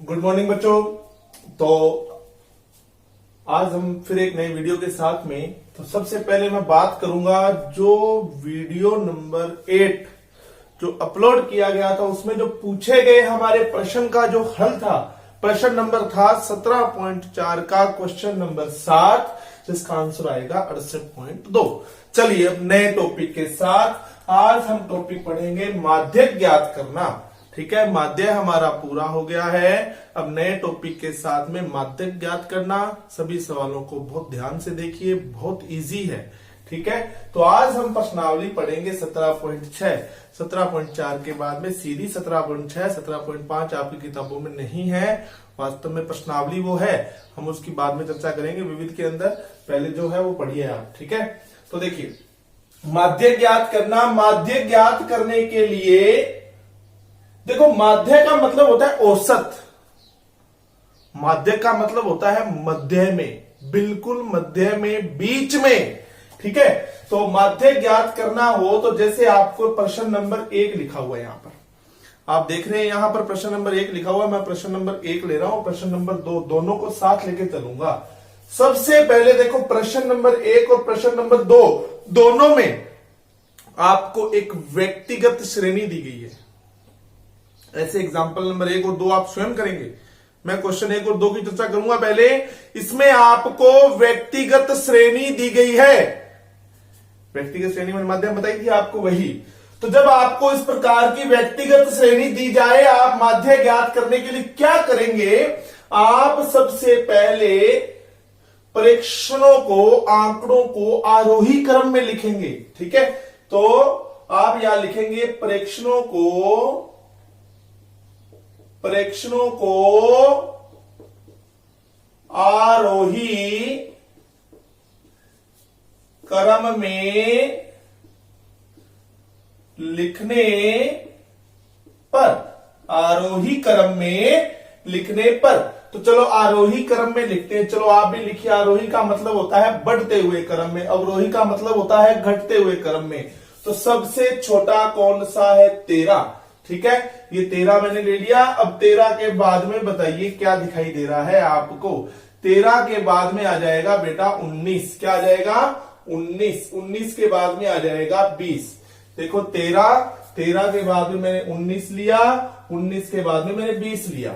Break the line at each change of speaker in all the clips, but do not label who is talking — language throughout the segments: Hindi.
गुड मॉर्निंग बच्चों। तो आज हम फिर एक नई वीडियो के साथ में। तो सबसे पहले मैं बात करूंगा जो वीडियो नंबर 8 जो अपलोड किया गया था उसमें जो पूछे गए हमारे प्रश्न का जो हल था। प्रश्न नंबर था 17.4 का क्वेश्चन नंबर 7 जिसका आंसर आएगा 68.2। चलिए अब नए टॉपिक के साथ आज हम टॉपिक पढ़ेंगे माध्यक ज्ञात करना। ठीक है, माध्य हमारा पूरा हो गया है। अब नए टॉपिक के साथ में माध्यक ज्ञात करना। सभी सवालों को बहुत ध्यान से देखिए, बहुत इजी है। ठीक है, तो आज हम प्रश्नावली पढ़ेंगे 17.6। 17.4 के बाद में सीधी 17.6, 17.5 आपकी किताबों में नहीं है। वास्तव में प्रश्नावली वो है, हम उसकी बाद में चर्चा करेंगे विविध के अंदर। पहले जो है वो पढ़िए आप। ठीक है, तो देखिए माध्यक ज्ञात करना। माध्यक ज्ञात करने के लिए देखो, माध्य का मतलब होता है औसत। माध्य का मतलब होता है मध्य में, बिल्कुल मध्य में, बीच में। ठीक है, तो माध्य ज्ञात करना हो तो जैसे आपको प्रश्न नंबर 1 लिखा हुआ है यहां पर, आप देख रहे हैं यहां पर प्रश्न नंबर 1 लिखा हुआ है। मैं प्रश्न नंबर 1 ले रहा हूं, प्रश्न नंबर 2, दोनों को साथ लेके चलूंगा। सबसे पहले देखो, प्रश्न नंबर 1 और प्रश्न नंबर 2 दोनों में आपको एक व्यक्तिगत श्रेणी दी गई है। ऐसे एग्जाम्पल नंबर 1 और 2 आप स्वयं करेंगे। मैं क्वेश्चन 1 और 2 की चर्चा करूंगा पहले। इसमें आपको व्यक्तिगत श्रेणी दी गई है। व्यक्तिगत श्रेणी मैंने माध्यम बताई थी आपको, वही। तो जब आपको इस प्रकार की व्यक्तिगत श्रेणी दी जाए, आप माध्य ज्ञात करने के लिए क्या करेंगे? आप सबसे पहले प्रेक्षणों को, आंकड़ों को आरोही क्रम में लिखेंगे। ठीक है, तो आप यहां लिखेंगे प्रेक्षणों को आरोही क्रम में लिखने पर, आरोही क्रम में लिखने पर। तो चलो आरोही क्रम में लिखते हैं। चलो आप भी लिखिए। आरोही का मतलब होता है बढ़ते हुए क्रम में, अवरोही का मतलब होता है घटते हुए क्रम में। तो सबसे छोटा कौन सा है? 13। ठीक है, ये 13 मैंने ले लिया। अब 13 के बाद में बताइए क्या दिखाई दे रहा है आपको? 13 के बाद में आ जाएगा बेटा 19। क्या आ जाएगा? 19। 19 के बाद में आ जाएगा 20। देखो 13 के बाद में मैंने 19 लिया, 19 के बाद में मैंने 20 लिया।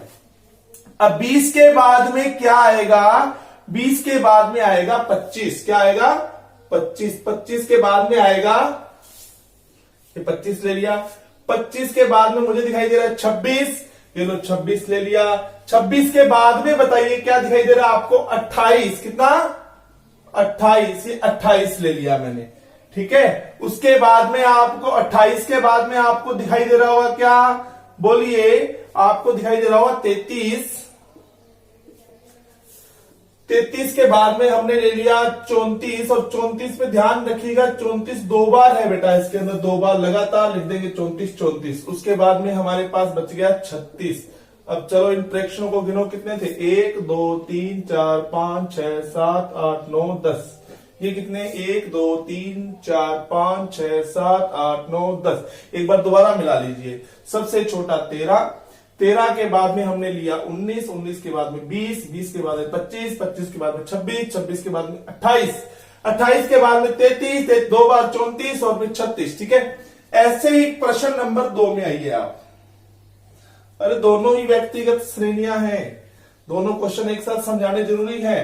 अब 20 के बाद में क्या आएगा? 20 के बाद में आएगा 25। क्या आएगा? 25। 25 के बाद में आएगा, ये 25 ले लिया। 25 के बाद में मुझे दिखाई दे रहा है 26। ये लो 26 ले लिया। 26 के बाद में बताइए क्या दिखाई दे रहा है आपको? 28। कितना? 28। ये 28 ले लिया मैंने। ठीक है, उसके बाद में आपको 28 के बाद में आपको दिखाई दे रहा होगा क्या? बोलिए, आपको दिखाई दे रहा होगा 33। 33 के बाद में हमने ले लिया 34। और 34 पे ध्यान रखिएगा, 34 दो बार है बेटा, इसके अंदर 2 बार लगातार लिख देंगे 34 34। उसके बाद में हमारे पास बच गया 36। अब चलो इन प्रेक्षणों को गिनो, कितने थे? 1 2 3 4 5 6 7 8 9 10। ये कितने? 1 2 3 4 5 6 7 8 9 10। एक बार दोबारा मिला लीजिए। सबसे छोटा 13, 13 के बाद में हमने लिया 19, 19 के बाद में 20, 20 के बाद में 25, 25 के बाद में 26, 26 के बाद में 28, 28 के बाद में 33, 2 बार 34 और फिर 36। ठीक है, ऐसे ही प्रश्न नंबर 2 में आइए आप। अरे दोनों ही व्यक्तिगत श्रेणियां हैं, दोनों क्वेश्चन एक साथ समझाने जरूरी है।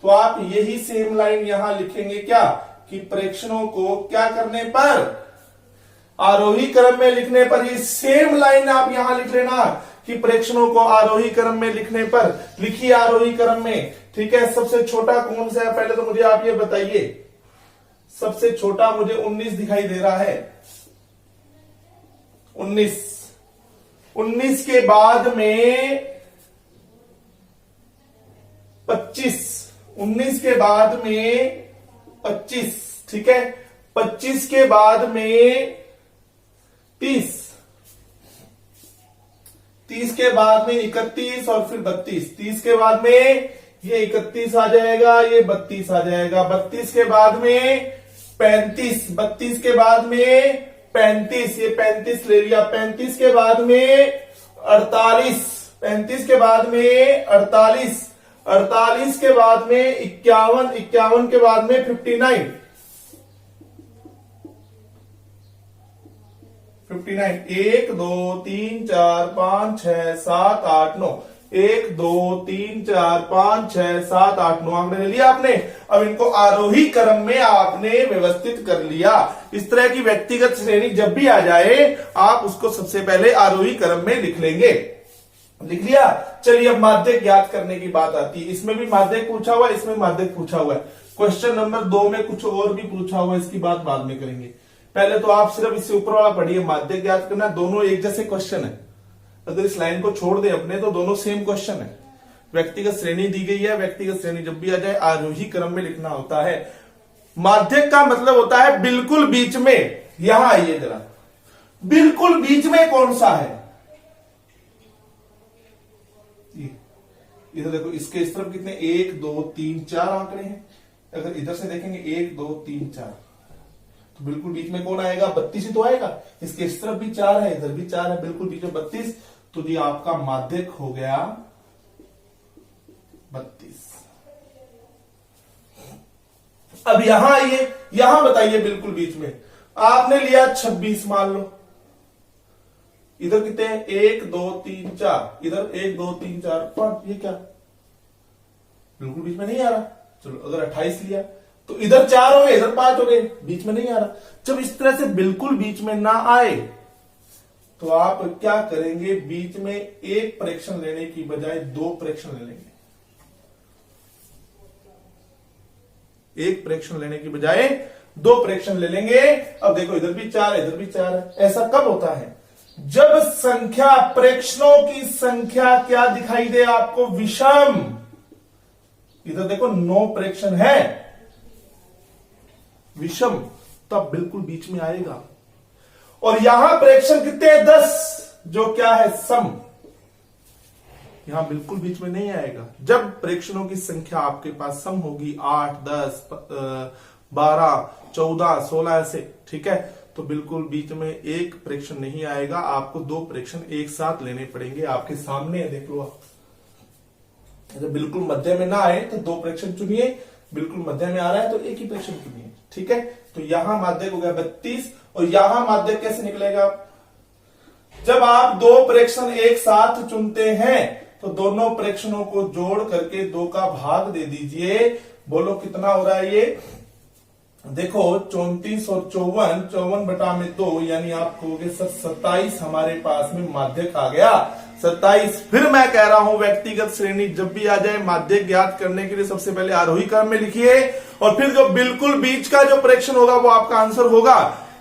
तो आप यही सेम लाइन यहां लिखेंगे क्या? कि प्रेक्षणों को क्या करने पर? आरोही क्रम में लिखने पर। ये सेम लाइन आप यहां लिख लेना कि प्रेक्षणों को आरोही क्रम में लिखने पर। लिखिए आरोही क्रम में। ठीक है, सबसे छोटा कौन सा है पहले तो मुझे आप ये बताइए। सबसे छोटा मुझे 19 दिखाई दे रहा है। 19। 19 के बाद में 25। 19 के बाद में 25। ठीक है, 25 के बाद में 30, 30 के बाद में 31 और फिर 32। 30 के बाद में ये 31 आ जाएगा, ये 32 आ जाएगा। 32 के बाद में 35, 32 के बाद में 35, ये 35 ले लिया। 35 के बाद में 48, 35 के बाद में 48, 48 के बाद में 51, 51 के बाद में 59, 59, 1 2 3 4 5 6 7 8 9, 1 2 3 4 5 6 7 8 9 आंकड़े ले लिया आपने। अब इनको आरोही क्रम में आपने व्यवस्थित कर लिया। इस तरह की व्यक्तिगत श्रेणी जब भी आ जाए आप उसको सबसे पहले आरोही क्रम में लिख लेंगे। लिख लिया। चलिए अब माध्यक ज्ञात करने की बात आती है। इसमें भी माध्यक पूछा हुआ है, इसमें माध्यक पूछा हुआ है। क्वेश्चन नंबर 2 में कुछ और भी पूछा हुआ है, इसकी बात बाद में करेंगे। पहले तो आप सिर्फ इससे ऊपर वाला पढ़िए, माध्यक ज्ञात करना। दोनों एक जैसे क्वेश्चन है, अगर इस लाइन को छोड़ दें अपने तो दोनों सेम क्वेश्चन है। व्यक्तिगत श्रेणी दी गई है, व्यक्तिगत श्रेणी जब भी आ जाए आरोही क्रम में लिखना होता है। माध्यक का मतलब होता है बिल्कुल बीच में। यहां आइए जरा, बिल्कुल बीच में कौन सा है? इधर देखो, इसके इस तरफ कितने 1 2 3 4 आंकड़े हैं। अगर इधर से देखेंगे 1 2 3 4, तो बिल्कुल बीच में कौन आएगा? 32 ही तो आएगा। इसके इस तरफ भी 4 है, इधर भी 4 है, बिल्कुल बीच में 32। तो ये आपका माध्यक हो गया 32। अब यहां आइए, यहां बताइए बिल्कुल बीच में आपने लिया 26 मान लो। इधर कितने हैं? 1 2 3 4, इधर 1 2 3 4 5, ये क्या बिल्कुल बीच में नहीं आ रहा। चलो अगर 28 लिया तो इधर 4 हो गए, इधर 5 हो गए, बीच में नहीं आ रहा। जब इस तरह से बिल्कुल बीच में ना आए तो आप क्या करेंगे? बीच में एक प्रेक्षण लेने की बजाय 2 प्रेक्षण ले लेंगे। एक प्रेक्षण लेने की बजाय 2 प्रेक्षण ले लेंगे। अब देखो इधर भी 4 है, इधर भी 4 है। ऐसा कब होता है? जब संख्या, प्रेक्षणों की संख्या क्या दिखाई दे आपको? विषम। इधर देखो 9 प्रेक्षण है, विषम, तब बिल्कुल बीच में आएगा। और यहां प्रेक्षण कितने हैं? 10, जो क्या है? सम। यहां बिल्कुल बीच में नहीं आएगा। जब प्रेक्षणों की संख्या आपके पास सम होगी, 8 10 12 14 16 ऐसे, ठीक है, तो बिल्कुल बीच में एक प्रेक्षण नहीं आएगा। आपको 2 प्रेक्षण एक साथ लेने पड़ेंगे। आपके सामने है, देख लो आप। जब बिल्कुल मध्य में ना आए तो 2 प्रेक्षण चुनिए, बिल्कुल मध्य में आ रहा है तो एक ही प्रेक्षण चुनिए, ठीक है। तो यहां माध्यक हो गया 32। और यहां माध्यक कैसे निकलेगा? जब आप 2 प्रेक्षण एक साथ चुनते हैं तो दोनों प्रेक्षणों को जोड़ करके 2 का भाग दे दीजिए। बोलो कितना हो रहा है ये? देखो 34 और 54, 54 बटा में 2, यानी आप कहोगे सर 27 हमारे पास में माध्यक आ गया। 27। फिर मैं कह रहा हूं व्यक्तिगत श्रेणी जब भी आ जाए माध्यक ज्ञात करने के लिए सबसे पहले आरोही क्रम में लिखिए, और फिर जो बिल्कुल बीच का जो प्रेक्षण होगा वो आपका आंसर होगा,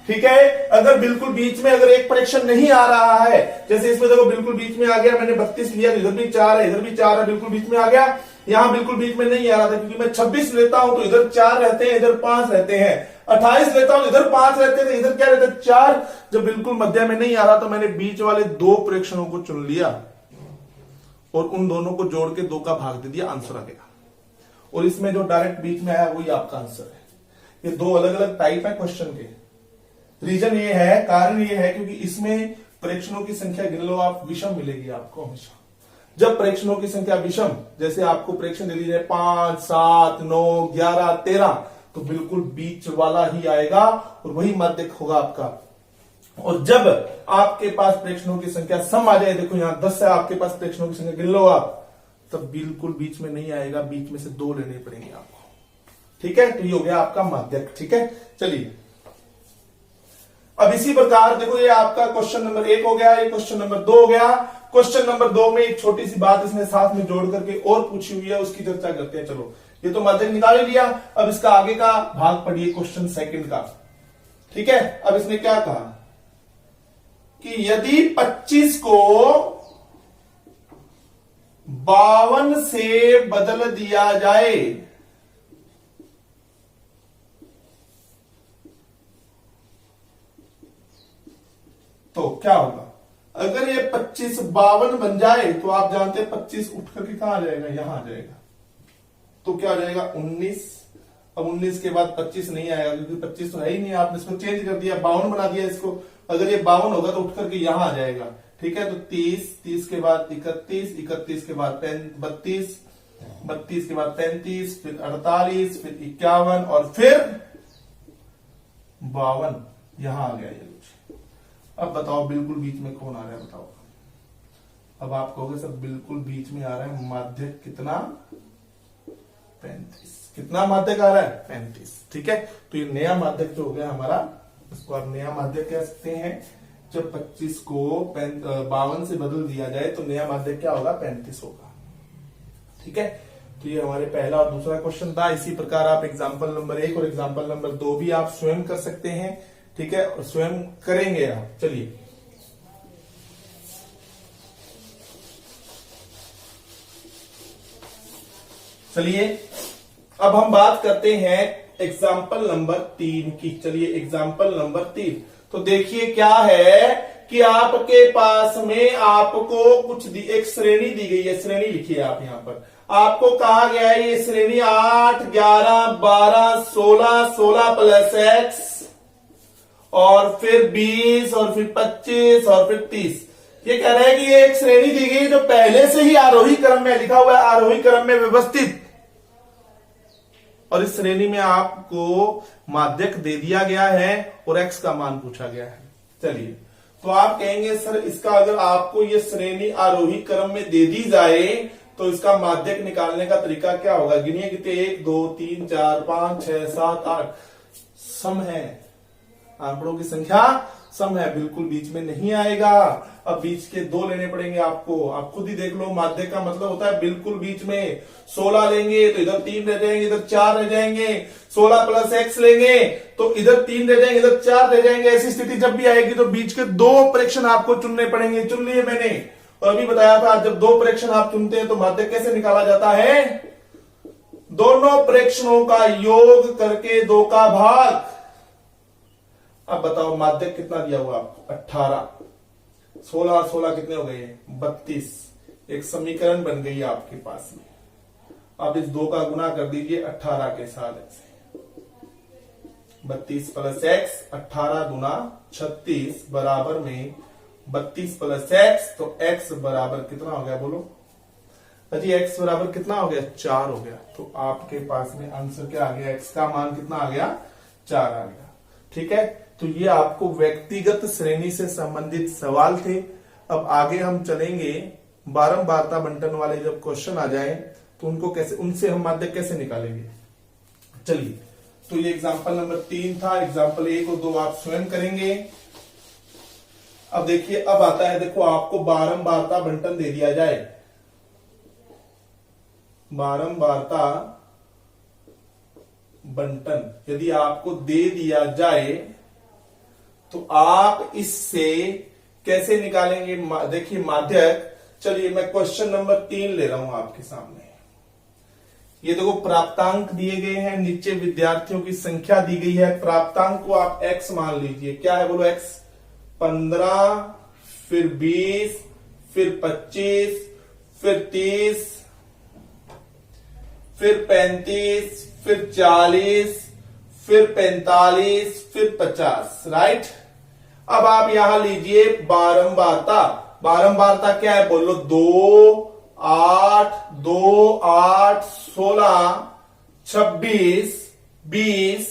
ठीक है। अगर बिल्कुल बीच में अगर एक प्रेक्षण नहीं आ रहा है, जैसे इसमें देखो बिल्कुल बीच में आ गया, मैंने 32 लिया, इधर भी 4 है, इधर भी 4 है, बिल्कुल बीच में आ गया। यहां बिल्कुल बीच में नहीं आ रहा था क्योंकि मैं 26 लेता हूं तो इधर 4 रहते हैं, इधर 5 रहते हैं। 28 लेता हूं, इधर 5 रहते हैं, इधर क्या रहते हैं? 4। जब बिल्कुल मध्य में नहीं आ रहा तो मैंने बीच वाले 2 प्रेक्षणों को चुन लिया और उन दोनों को जोड़ के 2 का भाग दे दिया, आंसर आ गया। और इसमें जो डायरेक्ट बीच में आया वही आपका आंसर है। ये 2 अलग अलग टाइप है क्वेश्चन के। रीजन ये है, कारण ये है क्योंकि इसमें प्रेक्षणों की संख्या गिन लो आप, विषम मिलेगी आपको हमेशा। जब प्रेक्षणों की संख्या विषम, जैसे आपको प्रेक्षण दे दी जाए 5 7 9 11 13, तो बिल्कुल बीच वाला ही आएगा और वही माध्यक होगा आपका। और जब आपके पास प्रेक्षणों की संख्या सम आ जाए, देखो यहां 10 है आपके पास, प्रेक्षणों की संख्या गिन लो आप, तब बिल्कुल बीच में नहीं आएगा, बीच में से 2 लेने पड़ेंगे आपको, ठीक है। तो ये हो गया आपका माध्यक, ठीक है। चलिए अब इसी प्रकार देखो, ये आपका क्वेश्चन नंबर 1 हो गया, ये क्वेश्चन नंबर 2 हो गया। क्वेश्चन नंबर 2 में एक छोटी सी बात इसने साथ में जोड़ करके और पूछी हुई है, उसकी चर्चा करते हैं। चलो, ये तो माध्यक निकाल ही लिया, अब इसका आगे का भाग पढ़िए, क्वेश्चन सेकंड का, ठीक है। अब इसने क्या कहा कि यदि 25 को 52 से बदल दिया जाए तो क्या होगा? अगर ये 25 52 बन जाए तो आप जानते हैं 25 उठ करके कहां आ जाएगा? यहां आ जाएगा, तो क्या हो जाएगा? 19। अब 19 के बाद 25 नहीं आएगा क्योंकि 25 तो है ही नहीं, आपने इसको चेंज कर दिया, 52 बना दिया इसको। अगर ये 52 होगा तो उठ करके यहां आ जाएगा, ठीक है, तो 30, 30 के बाद 31, 31 के बाद 32, 32 के बाद 35, फिर 48, फिर 51 और फिर 52। यहां आ गया ये कुछ। अब बताओ बिल्कुल बीच में कौन आ रहा है, बताओ। अब आप कहोगे सर बिल्कुल बीच में आ रहा है माध्यक कितना, 35। कितना माध्यक आ रहा है, 35। ठीक है, तो ये नया माध्यक जो हो गया हमारा, इसको आप नया माध्यक कह सकते हैं। जब 25 को 52 से बदल दिया जाए तो नया माध्यक क्या होगा, 35 होगा। ठीक है, तो ये हमारे पहला और दूसरा क्वेश्चन था। इसी प्रकार आप एग्जाम्पल नंबर 1 और एग्जाम्पल नंबर 2 भी आप स्वयं कर सकते हैं। ठीक है, और स्वयं करेंगे आप। चलिए अब हम बात करते हैं एग्जाम्पल नंबर 3 की। चलिए एग्जाम्पल नंबर 3, तो देखिए क्या है कि आपके पास में आपको कुछ एक श्रेणी दी गई है। श्रेणी लिखिए आप यहां पर। आपको कहा गया है ये श्रेणी 8, 11, 12, 16, 16 प्लस x और फिर 20 और फिर 25 और फिर 30। ये कह रहा है कि ये एक श्रेणी दी गई जो पहले से ही आरोही क्रम में लिखा हुआ है, आरोही क्रम में व्यवस्थित, और इस श्रेणी में आपको माध्यक दे दिया गया है और x का मान पूछा गया है। चलिए, तो आप कहेंगे सर इसका अगर आपको ये श्रेणी आरोही क्रम में दे दी जाए तो इसका माध्यक निकालने का तरीका क्या होगा। गिनिए कितने, 1 2 3 4 5 6 7 8 सम है, आंकड़ों की संख्या सम है, बिल्कुल बीच में नहीं आएगा। अब बीच के 2 लेने पड़ेंगे आपको। आप खुद ही देख लो, माध्यक का मतलब होता है बिल्कुल बीच में। 16 लेंगे तो इधर 3 रह जाएंगे, इधर 4 रह जाएंगे। 16 प्लस x लेंगे तो इधर 3 रह जाएंगे, इधर 4 रह जाएंगे। ऐसी स्थिति जब भी आएगी तो बीच के 2 प्रेक्षण आपको चुनने पड़ेंगे। चुन लिए मैंने, और अभी बताया था जब 2 प्रेक्षण आप चुनते हैं तो माध्यक कैसे निकाला जाता है, दोनों प्रेक्षणों का योग करके 2 का भाग। अब बताओ माध्यक कितना दिया हुआ आपको, 18। 16 16 कितने हो गए, 32। एक समीकरण बन गई आपके पास में। अब इस 2 का गुना कर दीजिए 18 के साथ। ऐसे 32 प्लस x, 18 गुना 36 बराबर में 32 प्लस x, तो x बराबर कितना हो गया बोलो अजी, x बराबर कितना हो गया, 4 हो गया। तो आपके पास में आंसर क्या आ गया, x का मान कितना आ गया, 4 आ गया। ठीक है, तो ये आपको व्यक्तिगत श्रेणी से संबंधित सवाल थे। अब आगे हम चलेंगे, बारंबारता बंटन वाले जब क्वेश्चन आ जाए तो उनको कैसे, उनसे हम माध्यक कैसे निकालेंगे। चलिए, तो ये एग्जांपल नंबर 3 था। एग्जांपल 1 और 2 आप स्वयं करेंगे। अब देखिए, अब आता है, देखो आपको बारंबारता बंटन दे दिया जाए, बारंबारता बंटन यदि आपको दे दिया जाए तो आप इससे कैसे निकालेंगे। देखिए माध्यक, चलिए मैं क्वेश्चन नंबर 3 ले रहा हूं आपके सामने। ये देखो प्राप्तांक दिए गए हैं, नीचे विद्यार्थियों की संख्या दी गई है। प्राप्तांक को आप x मान लीजिए। क्या है बोलो, x 15, फिर 20, फिर 25, फिर 30, फिर 35, फिर 40, फिर 45, फिर 50। राइट। अब आप यहां लीजिए बारंबारता। बारंबारता क्या है बोलो, 2 8 2 8 16 26 20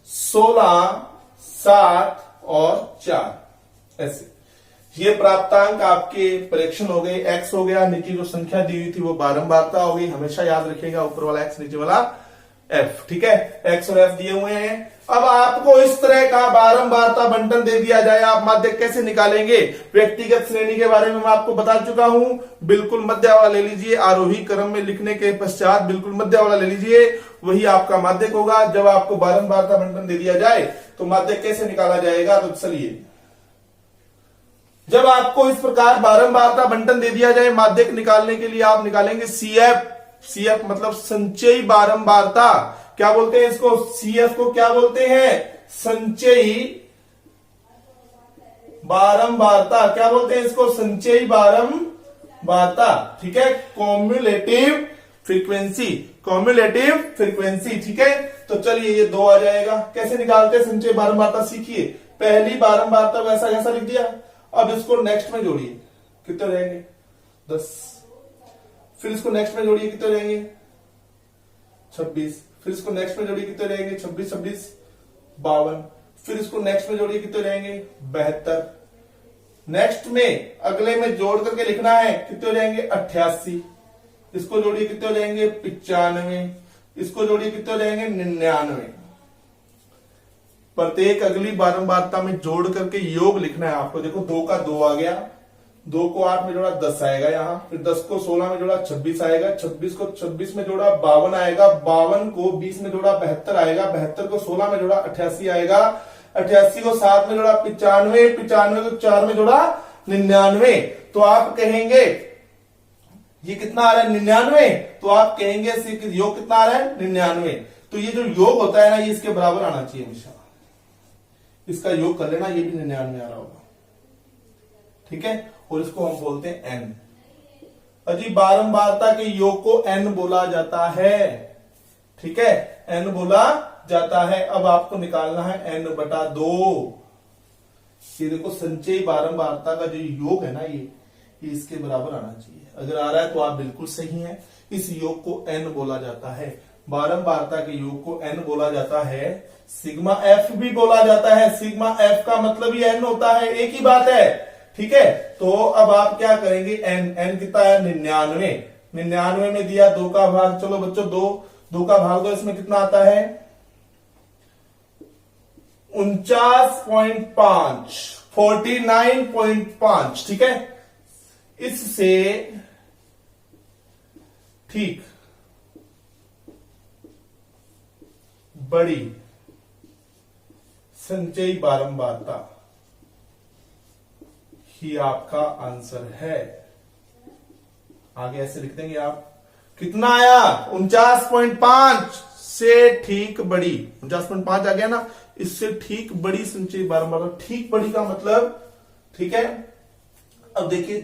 16 7 और 4। ऐसे ये प्राप्तांक आपके परीक्षण हो गए। x हो गया, नीचे जो संख्या दी हुई थी वो बारंबारता हो गई। हमेशा याद रखिएगा, ऊपर वाला x नीचे वाला f। ठीक है, x और f दिए हुए हैं। अब आपको इस तरह का बारंबारता बंटन दे दिया जाए, आप माध्यक कैसे निकालेंगे। व्यक्तिगत श्रेणी के बारे में मैं आपको बता चुका हूं। बिल्कुल मध्य वाला ले लीजिए, आरोही क्रम में लिखने के पश्चात बिल्कुल मध्य वाला ले लीजिए, वही आपका माध्यक होगा। जब आपको बारंबारता बंटन दे दिया जाए तो माध्यक कैसे निकाला जाएगा, तो चलिए, जब आपको इस प्रकार बारंबारता बंटन दे दिया जाए, माध्यक निकालने के लिए आप निकालेंगे CF। CF मतलब संचयी बारंबारता। क्या बोलते हैं इसको, CF को क्या बोलते हैं, संचयी बारंबारता। क्या बोलते हैं इसको, संचयी बारंबारता। ठीक है, कॉम्युलेटिव फ्रीक्वेंसी, कॉम्युलेटिव फ्रीक्वेंसी। ठीक है, तो चलिए ये 2 आ जाएगा। कैसे निकालते हैं संचयी बारंबारता, सीखिए। पहली बारंबारता को ऐसा कैसा लिख दिया, अब इसको नेक्स्ट में जोड़िए। कितने रहेंगे 10। फिर इसको नेक्स्ट में जोड़िए, कितने रहेंगे 26। फिर इसको नेक्स्ट में जोड़िए, कितने रहेंगे 26 26 52। फिर इसको नेक्स्ट में जोड़िए, कितने रहेंगे 72। नेक्स्ट में अगले में जोड़ करके लिखना है, कितने रहेंगे 88। इसको जोड़िए, कितने रहेंगे 95। इसको जोड़िए, कितने रहेंगे 99। प्रत्येक अगली बारंबारता में जोड़ करके योग लिखना है आपको। देखो 2 का 2 आ गया, 2 को 8 में जोड़ा 10 आएगा यहाँ, फिर 10 को 16 में जोड़ा 26 आएगा, 26 को 26 में जोड़ा 52 आएगा, 52 को 20 में जोड़ा 72 आएगा, 72 को 16 में जोड़ा 88 आएगा, 88 को 7 में जोड़ा 95, 95 को 4 में जोड़ा 99। तो आप कहेंगे ये कितना आ रहा है 99। तो आप कहेंगे योग कितना आ रहा है 99। तो ये जो योग होता है ना, ये इसके बराबर आना चाहिए हमेशा। इसका योग कर लेना, ये भी 99 आ रहा होगा, ठीक है। और इसको हम बोलते हैं एन। अजी बारंबारता के योग को एन बोला जाता है, ठीक है, एन बोला जाता है। अब आपको निकालना है एन बटा 2। ये देखो संचयी बारंबारता का जो योग है ना, ये इसके बराबर आना चाहिए। अगर आ रहा है तो आप बिल्कुल सही हैं। इस योग को एन बोला जाता है, बारंबारता के योग को एन बोला जाता है। सिग्मा एफ भी बोला जाता है। सिग्मा एफ का मतलब ही एन होता है, एक ही बात है, ठीक है। तो अब आप क्या करेंगे, एन कितना है 99। 99 में दिया 2 का भाग, चलो बच्चों 2 का भाग दो, इसमें कितना आता है 49.5, 49.5, ठीक है। इससे ठीक बड़ी संचयी बारंबारता ही आपका आंसर है। आगे ऐसे लिख देंगे आप, कितना आया 49.5 से ठीक बड़ी, 49.5 आ गया ना, इससे ठीक बड़ी संचयी बारंबारता। ठीक बड़ी का मतलब, ठीक है। अब देखिए,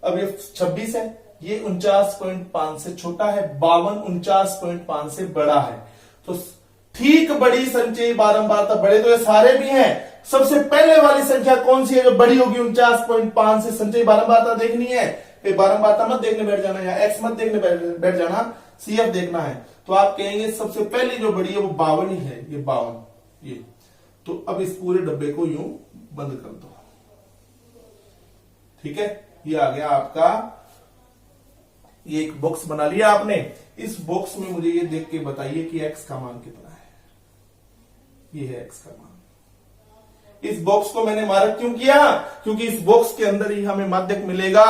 अब ये 26 है, ये 49.5 से छोटा है, 52 49.5 से बड़ा है। तो ठीक बड़ी संचयी बारंबारता, बड़े तो ये सारे भी हैं, सबसे पहले वाली संख्या कौन सी है जो बड़ी होगी 49.5 से? संचयी बारंबारता देखनी है, फिर बारंबारता मत देखने बैठ जाना, या एक्स मत देखने बैठ जाना, सीएफ देखना है। तो आप कहेंगे सबसे पहली जो बड़ी है वो 52 ही है, ये 52 ये। तो अब इस पूरे डब्बे को यूं बंद कर दो, ठीक है। ये आ गया आपका, ये एक बॉक्स बना लिया आपने। इस बॉक्स में मुझे ये देख के बताइए कि x का मान कितना है। ये है x का मान। इस बॉक्स को मैंने मार्क क्यों किया? क्योंकि इस बॉक्स के अंदर ही हमें माध्यक मिलेगा।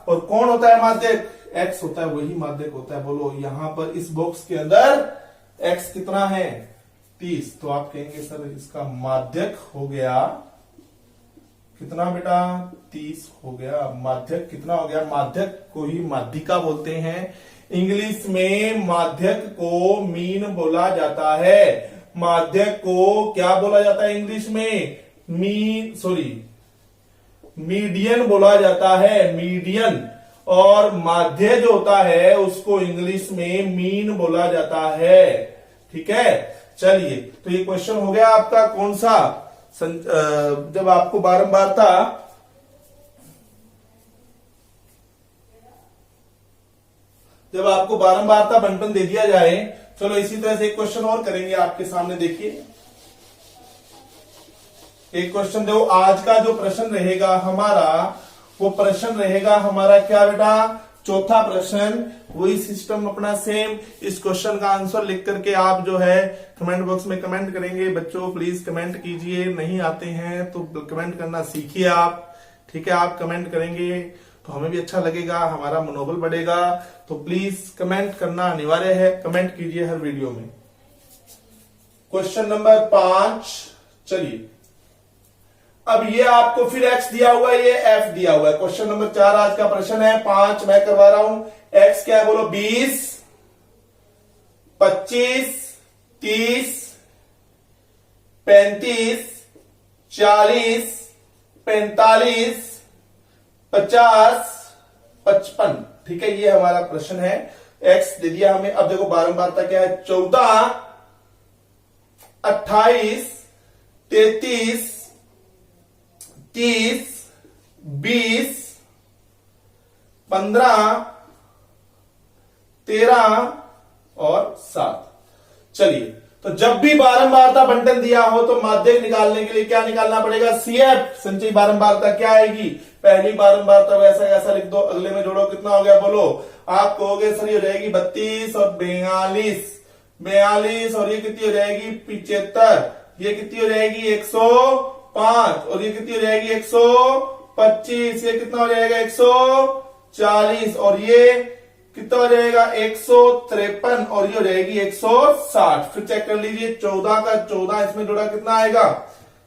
और कौन होता है माध्यक? x होता है, वही माध्यक होता है। बोलो, यहां पर इस बॉक्स के अंदर x कितना है 30। तो आप कहेंगे सर इसका माध्यक हो गया कितना बेटा 30 हो गया। माध्यक कितना हो गया? माध्यक को ही माध्यिका बोलते हैं। इंग्लिश में माध्यक को मीन बोला जाता है। माध्यक को क्या बोला जाता है इंग्लिश में? मीडियन बोला जाता है, मीडियन। और माध्य जो होता है उसको इंग्लिश में मीन बोला जाता है, ठीक है। चलिए, तो ये क्वेश्चन हो गया आपका कौन सा? जब आपको बारंबारता बंटन दे दिया जाए। चलो इसी तरह से एक क्वेश्चन और करेंगे आपके सामने। देखिए, एक क्वेश्चन देखो, आज का जो प्रश्न रहेगा हमारा, वो प्रश्न रहेगा हमारा क्या बेटा? चौथा प्रश्न। वही सिस्टम अपना सेम। इस क्वेश्चन का आंसर लिख करके आप जो है कमेंट बॉक्स में कमेंट करेंगे। बच्चों प्लीज कमेंट कीजिए, नहीं आते हैं तो कमेंट करना सीखिए आप, ठीक है। आप कमेंट करेंगे तो हमें भी अच्छा लगेगा, हमारा मनोबल बढ़ेगा। तो प्लीज कमेंट करना अनिवार्य है, कमेंट कीजिए हर वीडियो में। Question number 5। चलिए, अब ये आपको फिर x दिया हुआ है, ये f दिया हुआ है। क्वेश्चन नंबर 4 आज का प्रश्न है। 5 मैं करवा रहा हूं। x क्या है बोलो? 20, 25, 30, 35, 40, 45, 50, 55, ठीक है। ये हमारा प्रश्न है। x दे दिया हमें। अब देखो बारंबारता क्या है? 14, 28, 33, 30, 20, 15, 13 और 7। चलिए, तो जब भी बारंबारता बंटन दिया हो तो माध्यक निकालने के लिए क्या निकालना पड़ेगा? CF, संचयी बारंबारता क्या आएगी? पहली बारंबारता वैसा कैसा लिख दो, अगले में जोड़ो, कितना हो गया बोलो? आप कहोगे सर ये हो जाएगी 32 और 42 और ये कितनी हो जाएगी? 75, ये कितनी हो जाएगी? 105 और ये कितनी हो जाएगी? 125, ये कितना हो जाएगा? 140 और ये कितना हो जाएगा? 153 और ये हो जाएगी 160। फिर चेक कर लीजिए, 14 का 14 इसमें जोड़ा कितना आएगा?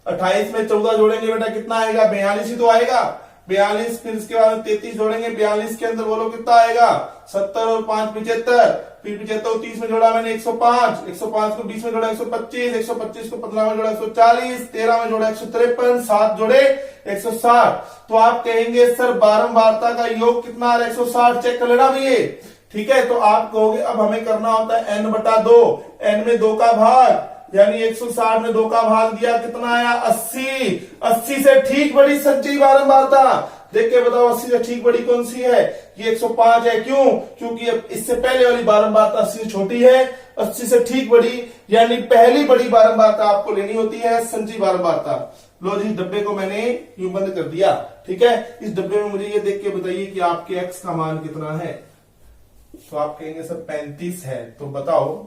28 में 14 जोड़ेंगे बेटा कितना आएगा? 42 ही तो आएगा। 42, फिर इसके बाद 33 जोड़ेंगे, 42 के अंदर बोलो कितना आएगा? 70 और 5 75, फिर 75 और 30 में जोड़ा मैंने 105, 105 को 20 में जोड़ा 125, 125 को 15 में जोड़ा 140, 13 में जोड़ा 153, 7 जोड़े 160। तो आप कहेंगे सर बारंबारता का योग कितना आ रहा है? 160। चेक कर लेना भैया, ठीक है। तो आप कहोगे अब हमें करना होता है n/2, n में 2 का भाग, यानी 160 में 2 का भाग दिया, कितना आया? 80। 80 से ठीक बड़ी संचयी बारंबारता देख के बताओ, 80 से ठीक बड़ी कौन सी है? ये 105 है। क्यों? क्योंकि अब इससे पहले वाली बारंबारता 80 से छोटी है, 80 से ठीक बड़ी, यानी पहली बड़ी बारंबारता आपको लेनी होती है संचयी बारंबारता। लो जी, डब्बे को मैंने यूं बंद कर दिया, ठीक है। इस डब्बे में मुझे ये देख के बताइए कि आपके x का मान कितना है। तो आप कहेंगे सर 35 है, तो बताओ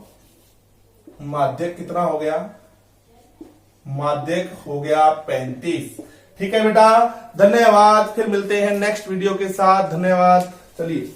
माध्यक कितना हो गया? माध्यक हो गया 35। ठीक है बेटा, धन्यवाद। फिर मिलते हैं नेक्स्ट वीडियो के साथ। धन्यवाद। चलिए।